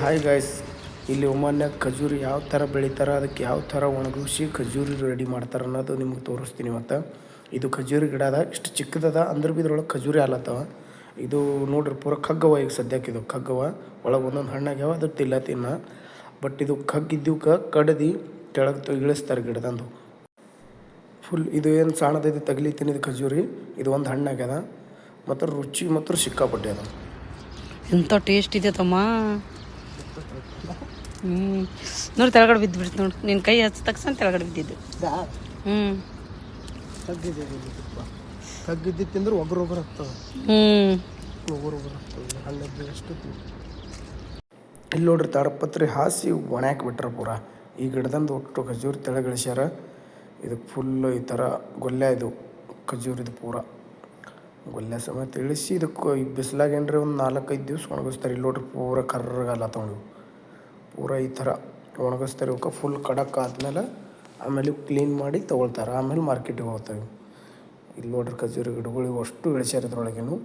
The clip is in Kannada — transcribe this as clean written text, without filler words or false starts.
ಹಾಯ್ ಗಾಯ್ಸ್, ಇಲ್ಲಿ ಒಮಾನ್ಯಾಗ ಖಜೂರಿ ಯಾವ ಥರ ಬೆಳಿತಾರೆ, ಅದಕ್ಕೆ ಯಾವ ಥರ ಒಣಗಿಸಿ ಖಜೂರಿ ರೆಡಿ ಮಾಡ್ತಾರೆ ಅನ್ನೋದು ನಿಮ್ಗೆ ತೋರಿಸ್ತೀನಿ ಇವತ್ತು. ಇದು ಖಜೂರಿ ಗಿಡ ಅದ, ಇಷ್ಟು ಚಿಕ್ಕದದ ಅಂದ್ರೆ ಬಿ ಇದ್ರೊಳಗೆ ಖಜೂರಿ ಆಲತ್ತವ. ಇದು ನೋಡ್ರಿ ಪೂರ ಕಗ್ಗವ. ಈಗ ಸದ್ಯಕ್ಕೆ ಇದು ಕಗ್ಗವ, ಒಳಗೆ ಒಂದೊಂದು ಹಣ್ಣಾಗ್ಯಾವ, ಅದು ತಿನ್ನ. ಬಟ್ ಇದು ಕಗ್ಗಿದ್ದಕ್ಕೆ ಕಡ್ದು ಕೆಳಗೆ ಇಳಿಸ್ತಾರೆ ಗಿಡದಂದು. ಫುಲ್ ಇದು ಏನು ಸಾಣದೈತಿ ತಗಲಿತೀನಿ ಇದು ಖಜೂರಿ. ಇದು ಒಂದು ಹಣ್ಣಾಗ್ಯದ ಮತ್ತು ರುಚಿ ಮತ್ತು ಸಿಕ್ಕಾಪಟ್ಟೆ ಅದ. ಎಂಥ ಟೇಸ್ಟ್ ಇದೆ ತಮ್ಮ. ನೋಡಿ ತೆಳಗಡೆ ಬಿದ್ದು ನೋಡಿ, ನಿನ್ನ ಕೈ ಹಚ್ಚ ತಕ್ಷಣ ತೆಳಗಡೆ ಬಿದ್ದಿದ್ದು. ಕಗ್ಗಿದ್ದು ತಿಂದ್ರೆ ಒಬ್ಬರು ಆಗ್ತವೆ. ಒಬ್ಬರು ಆಗ್ತವೆ ಹಣ್ಣದ್ದು ಎಷ್ಟು. ಇಲ್ಲಿ ನೋಡ್ರಿ ತಾಡಪತ್ರಿ ಹಾಸಿ ಒಣಾಕ್ ಬಿಟ್ರ ಪೂರ. ಈ ಗಿಡದಂದು ಒಟ್ಟು ಖಜೂರಿ ತೆಳಗೆ ಇಳಿಸ್ಯಾರ. ಇದಕ್ಕೆ ಫುಲ್ಲು ಈ ಥರ ಗೊಲ್ಲೆ, ಇದು ಖಜೂರಿದು ಪೂರ ಗೊಲ್ಲೆ ಸಮೇತ ಇಳಿಸಿ ಇದಕ್ಕೆ ಈ ಬಿಸಿಲಾಗ ಏನ್ರಿ ಒಂದು 4-5 ದಿವ್ಸ ಒಣಗಿಸ್ತಾರೆ. ಇಲ್ಲಿ ನೋಡ್ರಿ ಪೂರ ಕರ್ರಗಲ್ಲ ತೊಗೊಂಡು ಪೂರ ಈ ಥರ ಒಣಗಿಸ್ತಾರೆ. ಇವಕ್ಕೆ ಫುಲ್ ಕಡಕ್ ಆದಮೇಲೆ ಆಮೇಲೆ ಕ್ಲೀನ್ ಮಾಡಿ ತೊಗೊಳ್ತಾರೆ. ಆಮೇಲೆ ಮಾರ್ಕೆಟಿಗೆ ಹೋಗ್ತವೆ. ಇಲ್ಲಿ ನೋಡ್ರಿ ಖಜೂರಿ ಗಿಡಗಳು ಅಷ್ಟು ಇಳಿಸ್ಯಾರ ಇದ್ರೊಳಗೇನು.